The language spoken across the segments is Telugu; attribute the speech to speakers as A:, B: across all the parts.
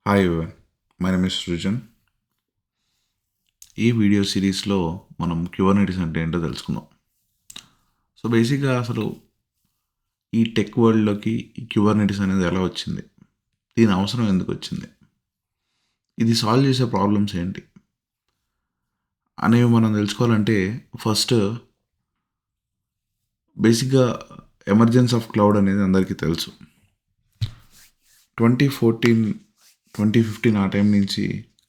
A: Hi ever, my name is Srujan. ఈ వీడియో సిరీస్లో మనం క్యూబర్నెటిస్ అంటే ఏంటో తెలుసుకుందాం. సో బేసిక్గా అసలు ఈ టెక్ వరల్డ్లోకి ఈ క్యూబర్నెటిస్ అనేది ఎలా వచ్చింది, దీని అవసరం ఎందుకు వచ్చింది, ఇది సాల్వ్ చేసే ప్రాబ్లమ్స్ ఏంటి అనేవి మనం తెలుసుకోవాలంటే ఫస్ట్ బేసిక్గా ఎమర్జెన్స్ ఆఫ్ క్లౌడ్ అనేది అందరికీ తెలుసు. 2014 2015 ఆ టైం నుంచి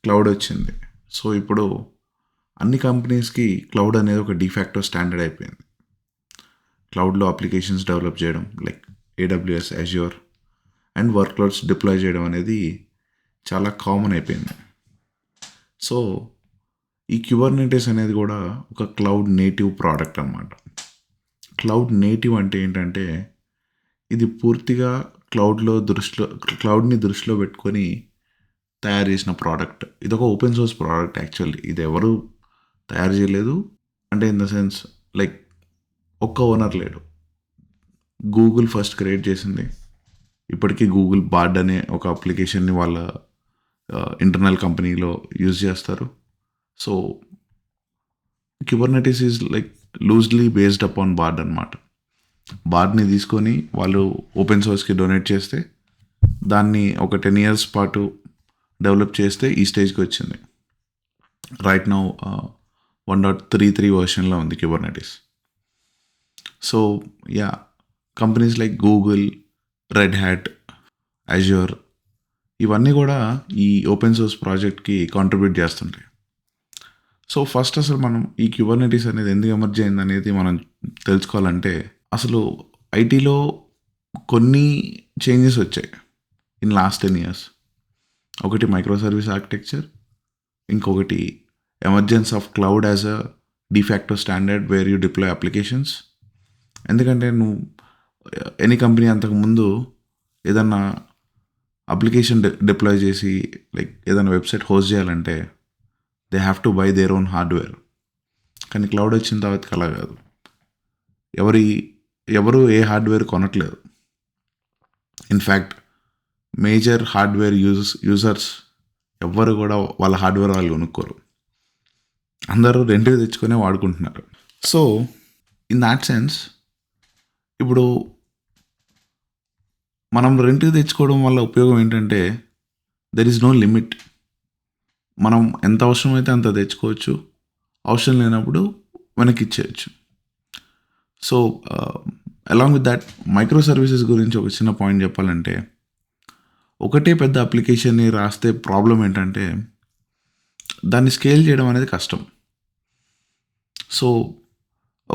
A: క్లౌడ్ వచ్చింది. సో ఇప్పుడు అన్ని కంపెనీస్కి క్లౌడ్ అనేది ఒక డిఫాక్టో స్టాండర్డ్ అయిపోయింది. క్లౌడ్లో అప్లికేషన్స్ డెవలప్ చేయడం like AWS, Azure and workloads deploy చేయడం అనేది చాలా కామన్ అయిపోయింది. సో ఈ క్యూబర్నెటిస్ అనేది కూడా ఒక క్లౌడ్ నేటివ్ ప్రోడక్ట్ అన్నమాట. క్లౌడ్ నేటివ్ అంటే ఏంటంటే ఇది పూర్తిగా క్లౌడ్ని దృష్టిలో పెట్టుకొని తయారు చేసిన ప్రోడక్ట్. ఇది ఒక ఓపెన్ సోర్స్ ప్రోడక్ట్ యాక్చువల్లీ. ఇది ఎవరు తయారు చేయలేదు, అంటే ఇన్ ద సెన్స్ లైక్ ఒక్క ఓనర్ లేడు. గూగుల్ ఫస్ట్ క్రియేట్ చేసింది. ఇప్పటికీ గూగుల్ బార్డ్ అనే ఒక అప్లికేషన్ని వాళ్ళ ఇంటర్నల్ కంపెనీలో యూజ్ చేస్తారు. So Kubernetes is like loosely based upon board అనమాట. బార్డ్ని తీసుకొని వాళ్ళు ఓపెన్ సోర్స్కి డొనేట్ చేస్తే దాన్ని ఒక 10 years పాటు డెవలప్ చేస్తే ఈ స్టేజ్కి వచ్చింది. రైట్ నౌ 1.33 వర్షన్లో ఉంది Kubernetes. So yeah, companies like Google, red hat, Azure ఇవన్నీ కూడా ఈ ఓపెన్ సోర్స్ ప్రాజెక్ట్కి కాంట్రిబ్యూట్ చేస్తుంటాయి. సో ఫస్ట్ అసలు మనం ఈ క్యూబర్నెటిస్ అనేది ఎందుకు ఎమర్జ్ అయింది అనేది మనం తెలుసుకోవాలంటే అసలు ఐటీలో కొన్ని చేంజెస్ వచ్చాయి ఇన్ లాస్ట్ 10 years. ఒకటి మైక్రో సర్వీస్ ఆర్కిటెక్చర్, ఇంకొకటి emergence of cloud as a de facto standard where you deploy applications. ఎందుకంటే నువ్వు ఎనీ కంపెనీ అంతకుముందు ఏదన్నా అప్లికేషన్ డిప్లాయ్ చేసి లైక్ ఏదైనా వెబ్సైట్ హోస్ట్ చేయాలంటే they have to buy their own hardware. కానీ క్లౌడ్ వచ్చిన తర్వాత అలా కాదు. ఎవరు ఏ హార్డ్వేర్ కొనట్లేదు. ఇన్ఫ్యాక్ట్ మేజర్ హార్డ్వేర్ యూజర్స్ ఎవ్వరు కూడా వాళ్ళ హార్డ్వేర్ వాళ్ళు కొనుక్కోరు. అందరూ రెంట్కి తెచ్చుకొనే వాడుకుంటున్నారు. సో ఇన్ దాట్ సెన్స్ ఇప్పుడు మనం రెంట్కి తెచ్చుకోవడం వల్ల ఉపయోగం ఏంటంటే దెర్ ఈజ్ నో లిమిట్. మనం ఎంత అవసరమైతే అంత తెచ్చుకోవచ్చు, అవసరం లేనప్పుడు వెనక్కి ఇచ్చేయచ్చు. So along with that micro services గురించి ఒక చిన్న పాయింట్ చెప్పాలంటే ఒకటే పెద్ద అప్లికేషన్ని రాస్తే ప్రాబ్లం ఏంటంటే దాన్ని స్కేల్ చేయడం అనేది కష్టం. సో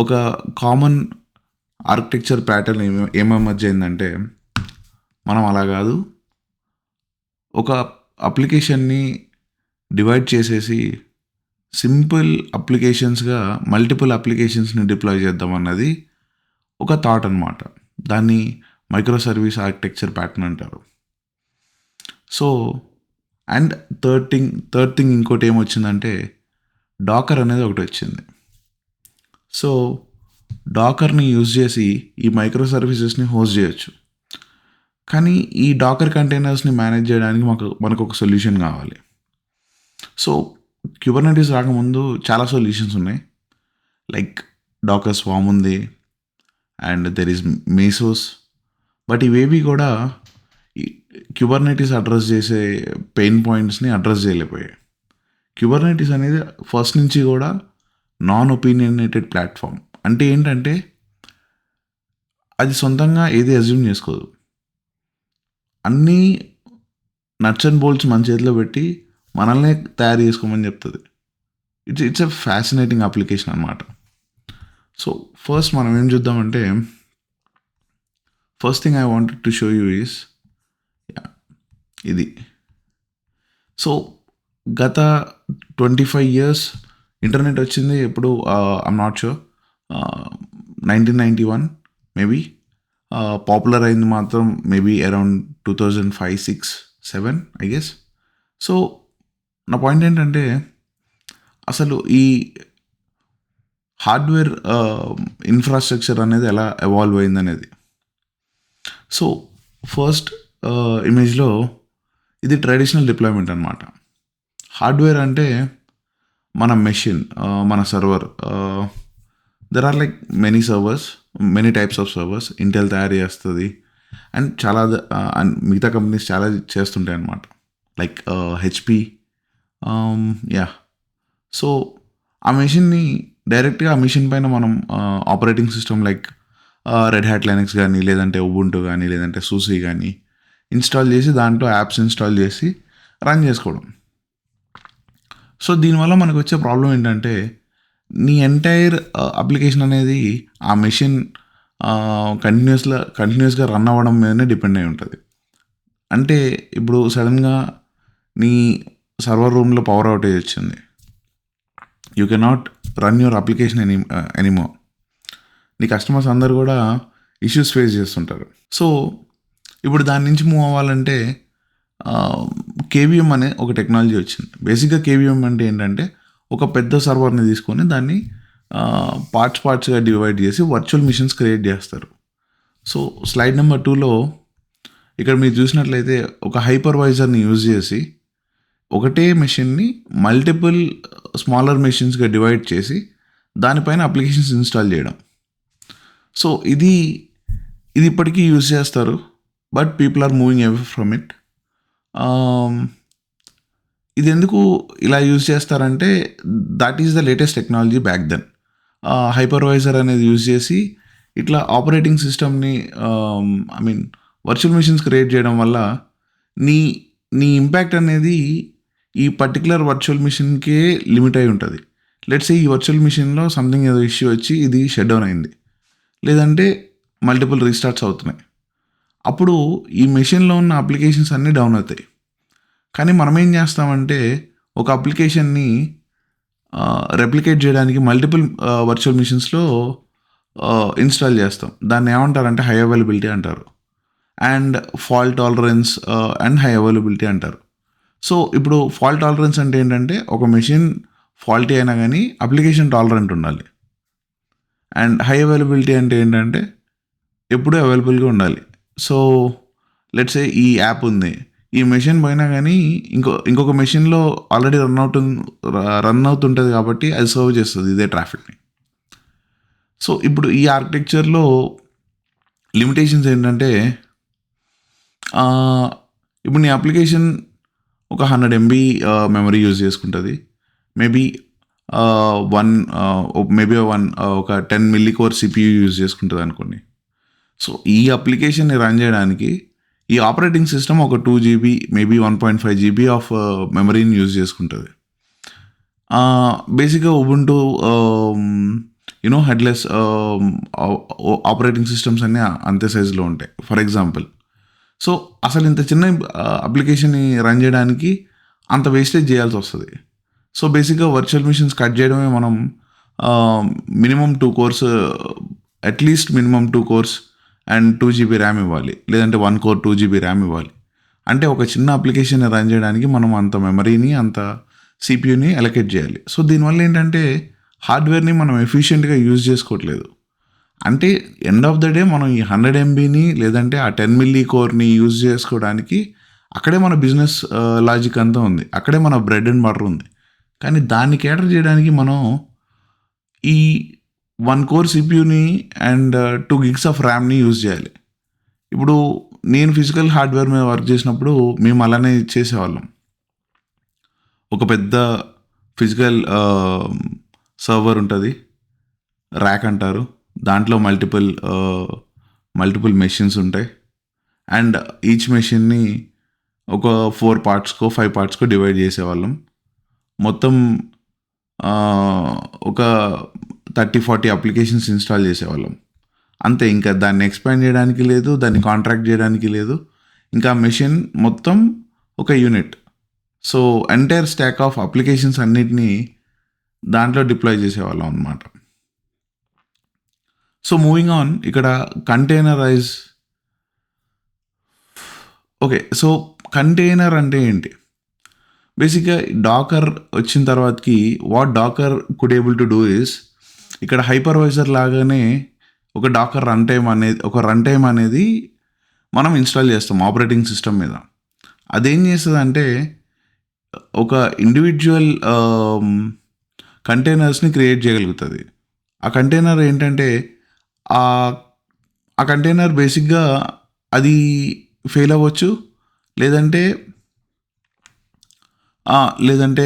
A: ఒక కామన్ ఆర్కిటెక్చర్ ప్యాటర్న్ ఏమేమర్జ్ అయిందంటే మనం అలా కాదు, ఒక అప్లికేషన్ని డివైడ్ చేసేసి సింపుల్ అప్లికేషన్స్గా మల్టిపుల్ అప్లికేషన్స్ని డిప్లాయ్ చేద్దాం అన్నది ఒక థాట్ అనమాట. దాన్ని మైక్రో సర్వీస్ ఆర్కిటెక్చర్ ప్యాటర్న్ అంటారు. సో అండ్ థర్డ్ థింగ్ ఇంకోటి ఏమొచ్చిందంటే డాకర్ అనేది ఒకటి వచ్చింది. సో డాకర్ని యూజ్ చేసి ఈ మైక్రో సర్వీసెస్ని హోస్ట్ చేయొచ్చు. కానీ ఈ డాకర్ కంటైనర్స్ని మేనేజ్ చేయడానికి మనకు ఒక సొల్యూషన్ కావాలి. సో క్యూబర్నెటిస్ రాకముందు చాలా సొల్యూషన్స్ ఉన్నాయి. లైక్ డాకర్ స్వామ్ ఉంది అండ్ దెర్ ఈజ్ మేసోస్. బట్ ఇవేవి కూడా క్యూబర్నెటిస్ అడ్రస్ చేసే పెయిన్ పాయింట్స్ని అడ్రస్ చేయలేకపోయాయి. క్యూబర్నెటిస్ అనేది ఫస్ట్ నుంచి కూడా నాన్ ఒపీనియనేటెడ్ ప్లాట్ఫామ్. అంటే ఏంటంటే అది సొంతంగా ఏది అజ్యూమ్ చేసుకోదు. అన్నీ నట్స్ అండ్ బోల్ట్స్ మన చేతిలో పెట్టి మనల్నే తయారు చేసుకోమని చెప్తుంది. ఇట్స్ ఎ ఫ్యాసినేటింగ్ అప్లికేషన్ అనమాట. సో ఫస్ట్ మనం ఏం చూద్దామంటే first thing I wanted to show you is ఇది. సో గత 25 years ఇంటర్నెట్ వచ్చింది ఎప్పుడు, I'm not sure, 1991 maybe. Popular అయింది మాత్రం maybe around 2005, 6, 7 I guess. So నా పాయింట్ ఏంటంటే అసలు ఈ హార్డ్వేర్ ఇన్ఫ్రాస్ట్రక్చర్ అనేది ఎలా ఎవాల్వ్ అయింది అనేది. సో ఫస్ట్ ఇమేజ్లో ఇది ట్రెడిషనల్ డిప్లాయ్మెంట్ అనమాట. హార్డ్వేర్ అంటే మన మెషిన్, మన server. There are like many servers, many types of servers Intel తయారు చేస్తుంది. అండ్ చాలా మిగతా కంపెనీస్ చాలా చేస్తుంటాయి అన్నమాట, లైక్ హెచ్పి. యా. సో ఆ మెషిన్ని డైరెక్ట్గా ఆ మెషిన్ పైన మనం operating system like red hat Linux కానీ, లేదంటే ఉబుంటు కానీ, లేదంటే సూసీ కానీ ఇన్స్టాల్ చేసి దాంట్లో యాప్స్ ఇన్స్టాల్ చేసి రన్ చేసుకోవడం. సో దీనివల్ల మనకు వచ్చే ప్రాబ్లం ఏంటంటే, నీ ఎంటైర్ అప్లికేషన్ అనేది ఆ మెషిన్ కంటిన్యూస్గా రన్ అవ్వడం మీదనే డిపెండ్ అయి ఉంటుంది. అంటే ఇప్పుడు సడన్గా నీ సర్వర్ రూమ్లో పవర్ అవుటేజ్ వచ్చింది, you cannot run your application anymore. నీ కస్టమర్స్ అందరు కూడా ఇష్యూస్ ఫేస్ చేస్తుంటారు. సో ఇప్పుడు దాని నుంచి మూవ్ అవ్వాలంటే కేవీఎం అనే ఒక టెక్నాలజీ వచ్చింది. బేసిక్గా కేవీఎం అంటే ఏంటంటే, ఒక పెద్ద సర్వర్ని తీసుకొని దాన్ని పార్ట్స్గా డివైడ్ చేసి వర్చువల్ మిషన్స్ క్రియేట్ చేస్తారు. సో స్లైడ్ నెంబర్ 2లో ఇక్కడ మీరు చూసినట్లయితే ఒక హైపర్వైజర్ని యూజ్ చేసి ఒకటే మెషిన్ని మల్టిపుల్ స్మాలర్ మెషిన్స్గా డివైడ్ చేసి దానిపైన అప్లికేషన్స్ ఇన్స్టాల్ చేయడం. సో ఇది ఇప్పటికీ యూజ్ చేస్తారు, but people are moving away from it. ఇది ఎందుకు ఇలా యూజ్ చేస్తారంటే, that is the latest technology back then. Hypervisor అనేది యూజ్ చేసి ఇట్లా ఆపరేటింగ్ సిస్టమ్ని వర్చువల్ మిషన్స్ క్రియేట్ చేయడం వల్ల నీ ఇంపాక్ట్ అనేది ఈ పర్టికులర్ వర్చువల్ మిషన్కే లిమిట్ అయి ఉంటుంది. లెట్స్ ఈ వర్చువల్ మిషన్లో సంథింగ్ ఏదో ఇష్యూ వచ్చి ఇది షట్ డౌన్ అయింది, లేదంటే మల్టిపుల్ రీస్టార్ట్స్ అవుతున్నాయి. అప్పుడు ఈ మెషిన్లో ఉన్న అప్లికేషన్స్ అన్నీ డౌన్ అవుతాయి. కానీ మనం ఏం చేస్తామంటే, ఒక అప్లికేషన్ని రెప్లికేట్ చేయడానికి మల్టిపుల్ వర్చువల్ మిషన్స్లో ఇన్స్టాల్ చేస్తాం. దాన్ని ఏమంటారంటే హై అవైలబిలిటీ అంటారు, and fault tolerance and high availability అంటారు. సో ఇప్పుడు ఫాల్ట్ టాలరెన్స్ అంటే ఏంటంటే, ఒక మెషిన్ ఫాల్టీ అయినా కానీ అప్లికేషన్ టాలరెంట్ ఉండాలి. అండ్ హై అవైలబిలిటీ అంటే ఏంటంటే, ఎప్పుడూ అవైలబుల్గా ఉండాలి. సో లెట్స్ ఈ యాప్ ఉంది, ఈ మెషిన్ పోయినా కానీ ఇంకొక మెషిన్లో ఆల్రెడీ రన్ అవుతుంటుంది కాబట్టి అది సర్వ్ చేస్తుంది ఇదే ట్రాఫిక్ని. సో ఇప్పుడు ఈ ఆర్కిటెక్చర్లో లిమిటేషన్స్ ఏంటంటే, ఇప్పుడు నీ అప్లికేషన్ ఒక 100 MB మెమరీ యూజ్ చేసుకుంటుంది. మేబీ ఒక 10 మిల్లీ కోర్ CPU యూజ్ చేసుకుంటుంది అనుకోండి. సో ఈ అప్లికేషన్ని రన్ చేయడానికి ఈ ఆపరేటింగ్ సిస్టమ్ ఒక 2 GB, మేబీ 1.5 GB ఆఫ్ మెమరీని యూజ్ చేసుకుంటుంది. బేసిక్గా ఉబుంటు హెడ్లెస్ ఆపరేటింగ్ సిస్టమ్స్ అన్నీ అంతే సైజులో ఉంటాయి ఫర్ ఎగ్జాంపుల్. సో అసలు ఇంత చిన్న అప్లికేషన్ని రన్ చేయడానికి అంత వేస్టేజ్ చేయాల్సి వస్తుంది. సో బేసిక్గా వర్చువల్ మిషన్స్ కట్ చేయడమే మనం minimum 2 cores, at least minimum 2 cores and 2 GB RAM ఇవ్వాలి, లేదంటే 1 core 2 GB ర్యామ్ ఇవ్వాలి. అంటే ఒక చిన్న అప్లికేషన్ రన్ చేయడానికి మనం అంత మెమరీని, అంత సిపియూని అలొకేట్ చేయాలి. సో దీనివల్ల ఏంటంటే హార్డ్వేర్ని మనం ఎఫిషియెంట్గా యూజ్ చేసుకోవట్లేదు. అంటే ఎండ్ ఆఫ్ ద డే మనం ఈ 100 MBని లేదంటే ఆ 10 మిల్లీ కోర్ని యూజ్ చేసుకోవడానికి అక్కడే మన బిజినెస్ లాజిక్ అంతా ఉంది, అక్కడే మన బ్రెడ్ అండ్ బటర్ ఉంది. కానీ దాన్ని కేటర్ చేయడానికి మనం ఈ 1 core సిపియూని అండ్ 2 gigs ఆఫ్ ర్యామ్ని యూజ్ చేయాలి. ఇప్పుడు నేను ఫిజికల్ హార్డ్వేర్ మీద వర్క్ చేసినప్పుడు మేము అలానే చేసేవాళ్ళం. ఒక పెద్ద ఫిజికల్ సర్వర్ ఉంటుంది, ర్యాక్ అంటారు, దాంట్లో మల్టిపుల్ మెషిన్స్ ఉంటాయి. అండ్ ఈచ్ మెషిన్ని ఒక 4 partsకో 5 partsకో డివైడ్ చేసేవాళ్ళం. మొత్తం ఒక 30-40 అప్లికేషన్స్ ఇన్స్టాల్ చేసేవాళ్ళం అంతే. ఇంకా దాన్ని ఎక్స్పాండ్ చేయడానికి లేదు, దాన్ని కాంట్రాక్ట్ చేయడానికి లేదు. ఇంకా మెషిన్ మొత్తం ఒక unit. So entire stock of applications అన్నిటినీ దాంట్లో డిప్లాయ్ చేసేవాళ్ళం అనమాట. సో మూవింగ్ ఆన్, ఇక్కడ కంటైనరైజ్. ఓకే, సో కంటైనర్ అంటే ఏంటి? బేసిక్గా డాకర్ వచ్చిన తర్వాతకి what Docker could able to do is, ఇక్కడ హైపర్వైజర్ లాగానే ఒక డాకర్ రన్ టైమ్ అనేది మనం ఇన్స్టాల్ చేస్తాం ఆపరేటింగ్ సిస్టమ్ మీద. అదేం చేస్తుందంటే ఒక ఇండివిజువల్ కంటైనర్స్ని క్రియేట్ చేయగలుగుతుంది. ఆ కంటైనర్ ఏంటంటే ఆ ఆ కంటైనర్ బేసిక్గా అది ఫెయిల్ అవ్వచ్చు, లేదంటే లేదంటే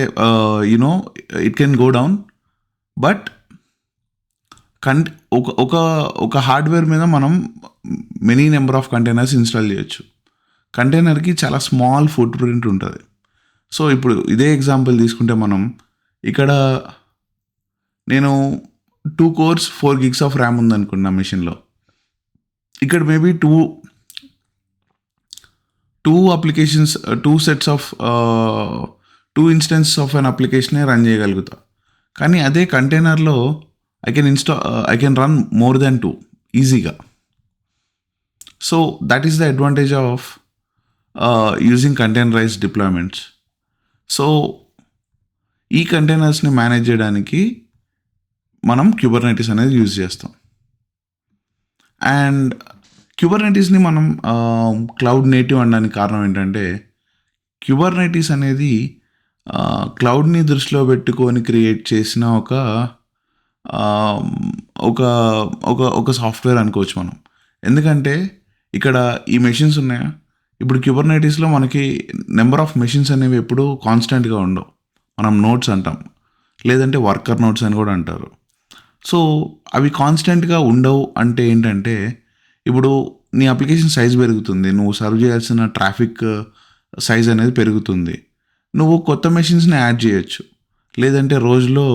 A: you know it can go down. But కన్ ఒక ఒక ఒక హార్డ్వేర్ మీద మనం many number of containers install చేయొచ్చు. కంటైనర్కి చాలా స్మాల్ ఫుట్ ప్రింట్ ఉంటుంది. సో ఇప్పుడు ఇదే ఎగ్జాంపుల్ తీసుకుంటే మనం ఇక్కడ నేను 2 cores 4 gigs ఆఫ్ ర్యామ్ ఉందనుకున్నా మెషిన్లో. ఇక్కడ maybe two applications, two sets of two instances of an అప్లికేషనే రన్ చేయగలుగుతా. కానీ అదే కంటైనర్లో I can run more than 2 ఈజీగా. So that is the advantage of using containerized deployments. So ఈ కంటైనర్స్ని మేనేజ్ చేయడానికి మనం క్యూబర్నెటిస్ అనేది యూజ్ చేస్తాం. అండ్ క్యూబర్నెటిస్ని మనం క్లౌడ్ నేటివ్ అనడానికి కారణం ఏంటంటే క్యూబర్నెటిస్ అనేది క్లౌడ్ని దృష్టిలో పెట్టుకొని క్రియేట్ చేసిన ఒక ఒక ఒక ఒక సాఫ్ట్వేర్ అనుకోవచ్చు మనం. ఎందుకంటే ఇక్కడ ఈ మెషిన్స్ ఉన్నాయా, ఇప్పుడు క్యూబర్నెటిస్లో మనకి నెంబర్ ఆఫ్ మెషిన్స్ అనేవి ఎప్పుడు కాన్స్టెంట్గా ఉండవు. మనం నోడ్స్ అంటాం, లేదంటే వర్కర్ నోడ్స్ అని కూడా అంటారు. సో అవి కాన్స్టెంట్గా ఉండవు అంటే ఏంటంటే ఇప్పుడు నీ అప్లికేషన్ సైజ్ పెరుగుతుంది, నువ్వు సర్వ్ చేయాల్సిన ట్రాఫిక్ సైజ్ అనేది పెరుగుతుంది. నువ్వు కొత్త మెషిన్స్ని యాడ్ చేయొచ్చు. లేదంటే రోజులో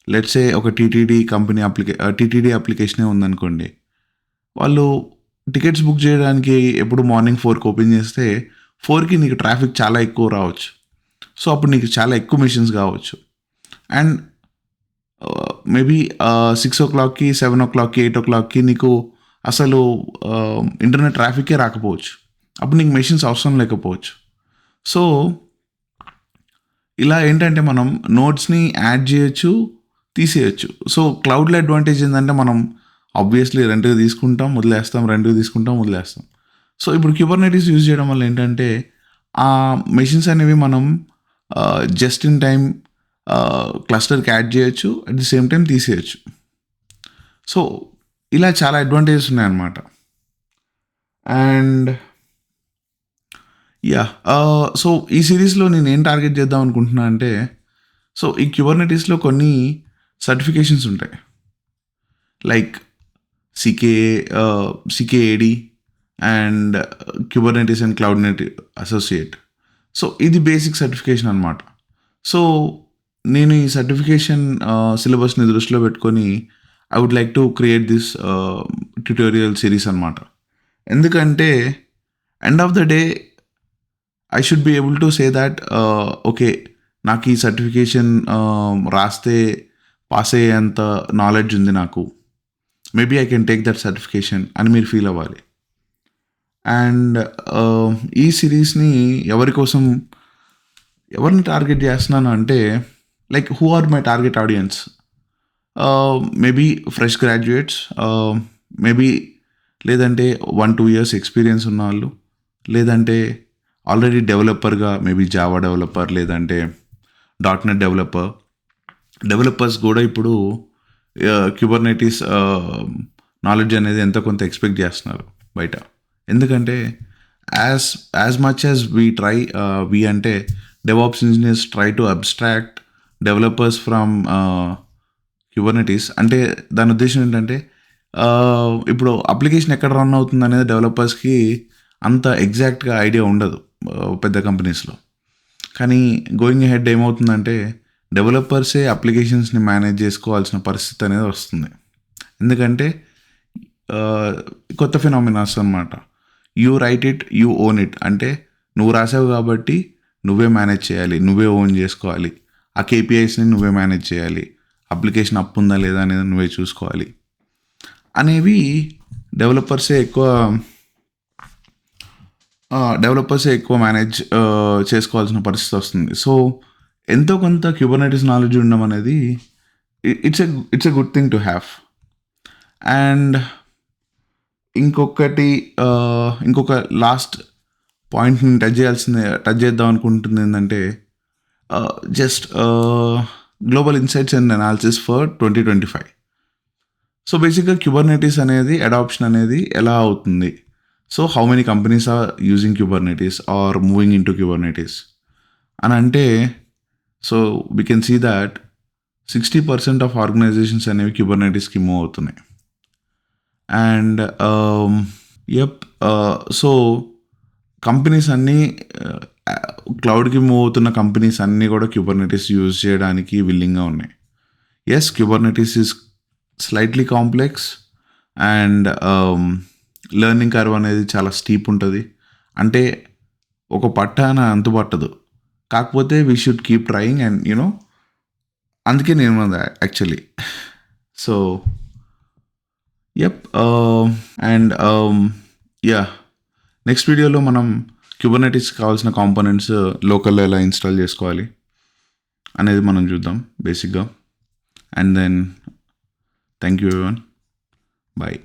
A: లెట్సే ఒక టీటీడీ అప్లికేషనే ఉందనుకోండి, వాళ్ళు టికెట్స్ బుక్ చేయడానికి ఎప్పుడు మార్నింగ్ 4కి ఓపెన్ చేస్తే 4కి నీకు ట్రాఫిక్ చాలా ఎక్కువ రావచ్చు. సో అప్పుడు నీకు చాలా ఎక్కువ మెషిన్స్ కావచ్చు. అండ్ మేబీ 6 o'clockకి 7 o'clockకి 8 o'clockకి నీకు అసలు ఇంటర్నెట్ ట్రాఫికే రాకపోవచ్చు. అప్పుడు నీకు మెషిన్స్ అవసరం లేకపోవచ్చు. సో ఇలా ఏంటంటే మనం నోట్స్ని యాడ్ చేయొచ్చు, తీసేయచ్చు. సో క్లౌడ్లో అడ్వాంటేజ్ ఏంటంటే మనం ఆబ్వియస్లీ రెంట్కి తీసుకుంటాం, వదిలేస్తాం, రెంట్కి తీసుకుంటాం, వదిలేస్తాం. సో ఇప్పుడు క్యూబర్నెటిస్ యూజ్ చేయడం వల్ల ఏంటంటే ఆ మెషిన్స్ అనేవి మనం జస్ట్ ఇన్ టైం క్లస్టర్కి యాడ్ చేయొచ్చు, అట్ ది సేమ్ టైం తీసేయచ్చు. సో ఇలా చాలా అడ్వాంటేజెస్ ఉన్నాయన్నమాట. అండ్ యా సో ఈ సిరీస్లో నేను ఏం టార్గెట్ చేద్దాం అనుకుంటున్నా అంటే, సో ఈ క్యూబర్నెటిస్లో కొన్ని సర్టిఫికేషన్స్ ఉంటాయి, like CKAD and Kubernetes and cloud native associate. So ఇది బేసిక్ సర్టిఫికేషన్ అనమాట. సో నేను ఈ సర్టిఫికేషన్ సిలబస్ని దృష్టిలో పెట్టుకొని I would like to create this tutorial series అనమాట. ఎందుకంటే end of the day I should be able to say that okay, నాకు ఈ సర్టిఫికేషన్ రాస్తే పాస్ అయ్యేంత నాలెడ్జ్ ఉంది నాకు, maybe I can take that certification అని మీరు ఫీల్ అవ్వాలి. అండ్ ఈ సిరీస్ని ఎవరిని టార్గెట్ చేస్తున్నాను అంటే, like who are my target audience? Maybe fresh graduates, maybe లేదంటే 1-2 years ఎక్స్పీరియన్స్ ఉన్న వాళ్ళు, లేదంటే ఆల్రెడీ డెవలపర్గా మేబీ జావా డెవలపర్, లేదంటే .NET డెవలపర్స్ కూడా ఇప్పుడు క్యూబర్నెటిస్ నాలెడ్జ్ అనేది ఎంతో కొంత ఎక్స్పెక్ట్ చేస్తున్నారు బయట. ఎందుకంటే యాజ్ మచ్ యాజ్ వీ అంటే DevOps engineers try to abstract developers from Kubernetes. అంటే దాని ఉద్దేశం ఏంటంటే ఇప్పుడు అప్లికేషన్ ఎక్కడ రన్ అవుతుంది అనేది డెవలపర్స్కి అంత ఎగ్జాక్ట్గా ఐడియా ఉండదు పెద్ద కంపెనీస్లో. కానీ గోయింగ్ హెడ్ ఏమవుతుందంటే డెవలపర్సే అప్లికేషన్స్ని మేనేజ్ చేసుకోవాల్సిన పరిస్థితి అనేది వస్తుంది. ఎందుకంటే కొత్త ఫినామినాస్ అనమాట. You right it, you own it. అంటే నువ్వు రాసావు కాబట్టి నువ్వే మేనేజ్ చేయాలి, నువ్వే ఓన్ చేసుకోవాలి. ఆ కేపీఐస్ని నువ్వే మేనేజ్ చేయాలి, అప్లికేషన్ అప్ ఉందా లేదా అనేది నువ్వే చూసుకోవాలి అనేవి డెవలపర్సే ఎక్కువ మేనేజ్ చేసుకోవాల్సిన పరిస్థితి వస్తుంది. సో ఎంతో కొంత క్యూబర్నెటిస్ నాలెడ్జ్ ఉండడం అనేది it's a good thing to have. And ఇంకొక లాస్ట్ పాయింట్ని టచ్ చేద్దాం అనుకుంటుంది ఏంటంటే just global insights and analysis for 2025. So బేసిక్గా క్యూబర్నెటీస్ అనేది అడాప్షన్ అనేది ఎలా అవుతుంది, so how many companies are using Kubernetes are moving into Kubernetes అని అంటే, so we can see that 60% of organisations అనేవి క్యూబర్నెటీస్కి మూవ్ అవుతున్నాయి. అండ్ సో కంపెనీస్ అన్నీ క్లౌడ్కి మూవ్ అవుతున్న కంపెనీస్ అన్నీ కూడా క్యూబర్నెటీస్ యూజ్ చేయడానికి విల్లింగ్గా ఉన్నాయి. Yes, Kubernetes is slightly complex and learning curve అనేది చాలా స్టీప్ ఉంటుంది. అంటే ఒక పట్టాన అంతుపట్టదు. కాకపోతే we should keep trying and you know, అందుకే నేను యాక్చువల్లీ. సో అండ్ నెక్స్ట్ వీడియోలో మనం క్యూబర్నెటీస్కి కావాల్సిన కాంపోనెంట్స్ లోకల్లో ఎలా ఇన్స్టాల్ చేసుకోవాలి అనేది మనం చూద్దాం బేసిక్గా. And then thank you everyone, bye.